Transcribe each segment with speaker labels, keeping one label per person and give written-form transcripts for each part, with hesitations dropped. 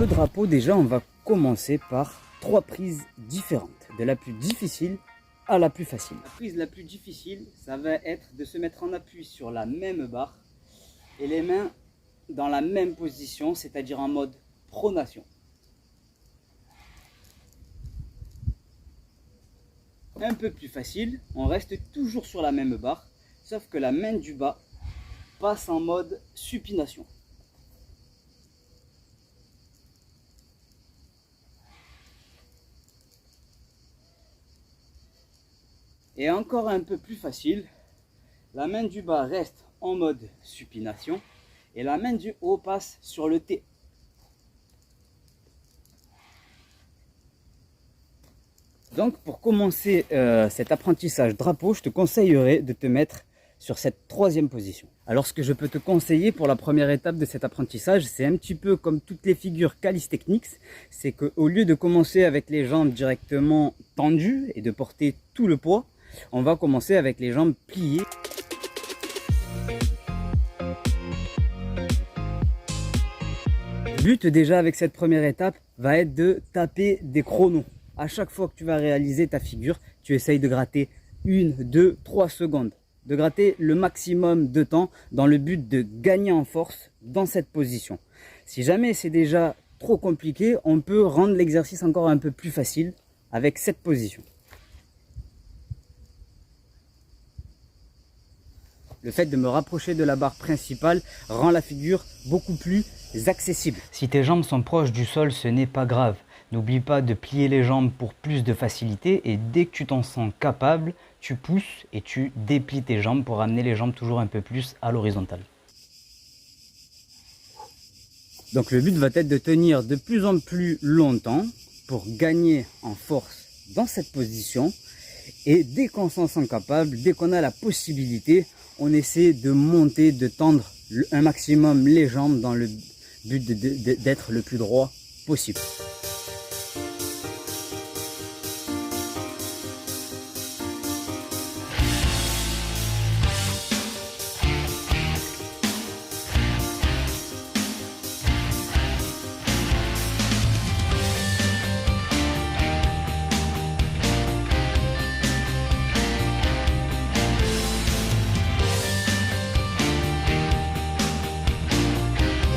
Speaker 1: le drapeau, déjà, on va commencer par 3 prises différentes, de la plus difficile à la plus facile. La prise la plus difficile, ça va être de se mettre en appui sur la même barre et les mains dans la même position, c'est-à-dire en mode pronation. Un peu plus facile, on reste toujours sur la même barre, sauf que la main du bas passe en mode supination. Et encore un peu plus facile, la main du bas reste en mode supination et la main du haut passe sur le T. Donc pour commencer cet apprentissage drapeau, je te conseillerais de te mettre sur cette 3e position. Alors ce que je peux te conseiller pour la première étape de cet apprentissage, c'est un petit peu comme toutes les figures calisthenics, c'est qu'au lieu de commencer avec les jambes directement tendues et de porter tout le poids, on va commencer avec les jambes pliées. Le but déjà avec cette première étape va être de taper des chronos. À chaque fois que tu vas réaliser ta figure, tu essayes de gratter 1, 2, 3 secondes. De gratter le maximum de temps dans le but de gagner en force dans cette position. Si jamais c'est déjà trop compliqué, on peut rendre l'exercice encore un peu plus facile avec cette position. Le fait de me rapprocher de la barre principale rend la figure beaucoup plus accessible. Si tes jambes sont proches du sol, ce n'est pas grave. N'oublie pas de plier les jambes pour plus de facilité et dès que tu t'en sens capable, tu pousses et tu déplies tes jambes pour amener les jambes toujours un peu plus à l'horizontale. Donc le but va être de tenir de plus en plus longtemps pour gagner en force dans cette position. Et dès qu'on s'en sent capable, dès qu'on a la possibilité, on essaie de monter, de tendre un maximum les jambes dans le but d'être le plus droit possible.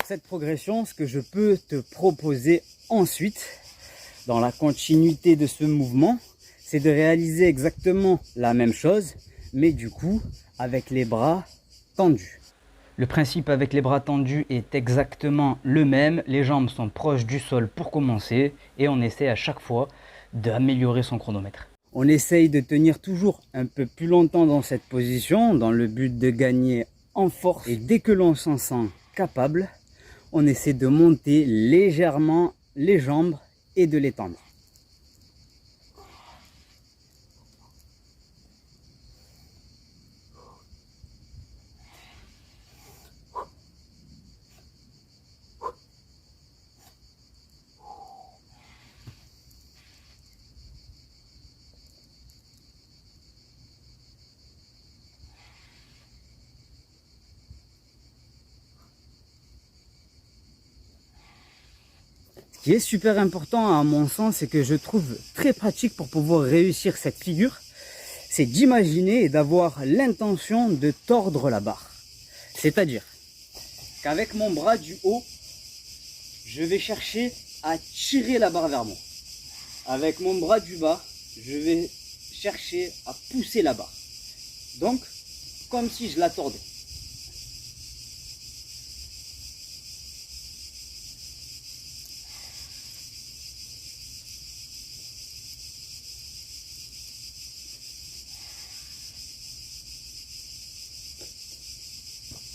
Speaker 1: Cette progression, ce que je peux te proposer ensuite, dans la continuité de ce mouvement, c'est de réaliser exactement la même chose, mais du coup, avec les bras tendus. Le principe avec les bras tendus est exactement le même. Les jambes sont proches du sol pour commencer et on essaie à chaque fois d'améliorer son chronomètre. On essaye de tenir toujours un peu plus longtemps dans cette position, dans le but de gagner en force. Et dès que l'on s'en sent capable, on essaie de monter légèrement les jambes et de les tendre. Ce qui est super important à mon sens et que je trouve très pratique pour pouvoir réussir cette figure, c'est d'imaginer et d'avoir l'intention de tordre la barre. C'est-à-dire qu'avec mon bras du haut, je vais chercher à tirer la barre vers moi. Avec mon bras du bas, je vais chercher à pousser la barre. Donc, comme si je la tordais.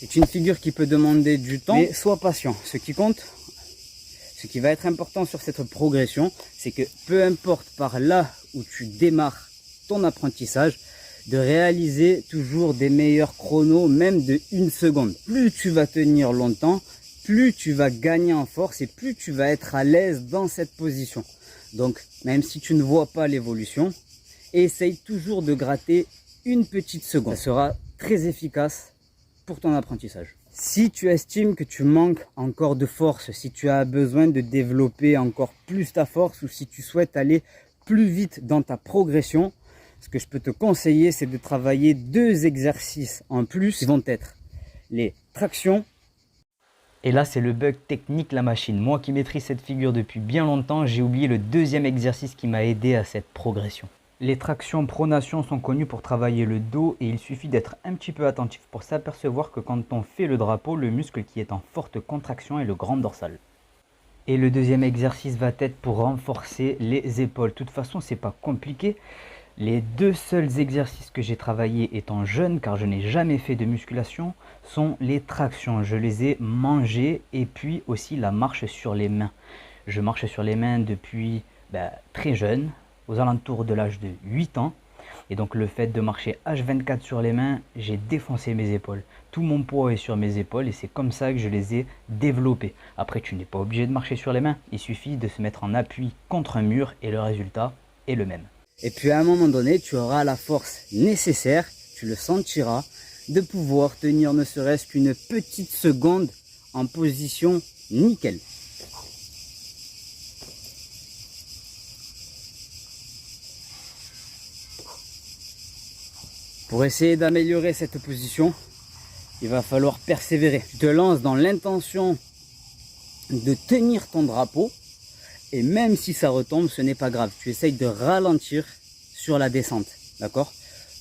Speaker 1: C'est une figure qui peut demander du temps, mais sois patient. Ce qui compte, ce qui va être important sur cette progression, c'est que peu importe par là où tu démarres ton apprentissage, de réaliser toujours des meilleurs chronos, même de 1 seconde. Plus tu vas tenir longtemps, plus tu vas gagner en force et plus tu vas être à l'aise dans cette position. Donc, même si tu ne vois pas l'évolution, essaye toujours de gratter 1 petite seconde. Ça sera très efficace pour ton apprentissage. Si tu estimes que tu manques encore de force, si tu as besoin de développer encore plus ta force ou si tu souhaites aller plus vite dans ta progression, ce que je peux te conseiller, c'est de travailler 2 exercices en plus qui vont être les tractions. Et là, c'est le bug technique la machine. Moi qui maîtrise cette figure depuis bien longtemps, j'ai oublié le 2e exercice qui m'a aidé à cette progression. Les tractions pronation sont connues pour travailler le dos et il suffit d'être un petit peu attentif pour s'apercevoir que quand on fait le drapeau, le muscle qui est en forte contraction est le grand dorsal. Et le 2e exercice va être pour renforcer les épaules. De toute façon, c'est pas compliqué. Les 2 seuls exercices que j'ai travaillés étant jeune, car je n'ai jamais fait de musculation, sont les tractions. Je les ai mangés et puis aussi la marche sur les mains. Je marche sur les mains depuis très jeune, aux alentours de l'âge de 8 ans. Et donc le fait de marcher H24 sur les mains, j'ai défoncé mes épaules. Tout mon poids est sur mes épaules et c'est comme ça que je les ai développées. Après, tu n'es pas obligé de marcher sur les mains. Il suffit de se mettre en appui contre un mur et le résultat est le même. Et puis à un moment donné, tu auras la force nécessaire, tu le sentiras, de pouvoir tenir ne serait-ce qu'une petite seconde en position nickel. Pour essayer d'améliorer cette position, il va falloir persévérer. Tu te lances dans l'intention de tenir ton drapeau et même si ça retombe, ce n'est pas grave. Tu essayes de ralentir sur la descente, d'accord?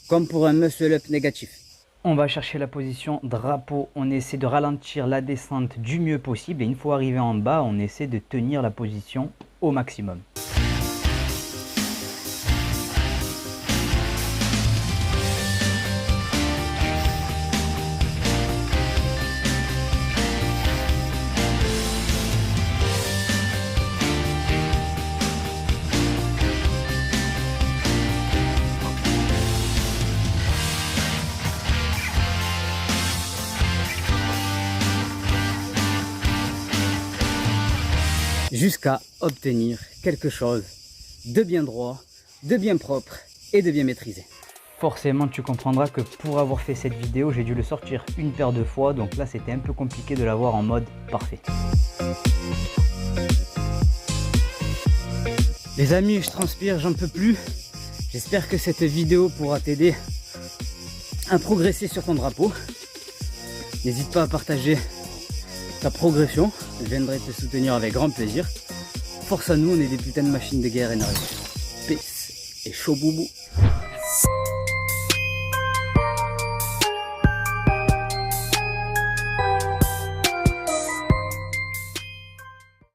Speaker 1: Comme pour un muscle-up négatif. On va chercher la position drapeau, on essaie de ralentir la descente du mieux possible et une fois arrivé en bas, on essaie de tenir la position au maximum. Jusqu'à obtenir quelque chose de bien droit, de bien propre et de bien maîtrisé. Forcément, tu comprendras que pour avoir fait cette vidéo, j'ai dû le sortir une paire de fois, donc là c'était un peu compliqué de l'avoir en mode parfait. Les amis, je transpire, j'en peux plus. J'espère que cette vidéo pourra t'aider à progresser sur ton drapeau. N'hésite pas à partager ta progression, je viendrai te soutenir avec grand plaisir. Force à nous, on est des putains de machines de guerre énergie. Peace et chaud boubou.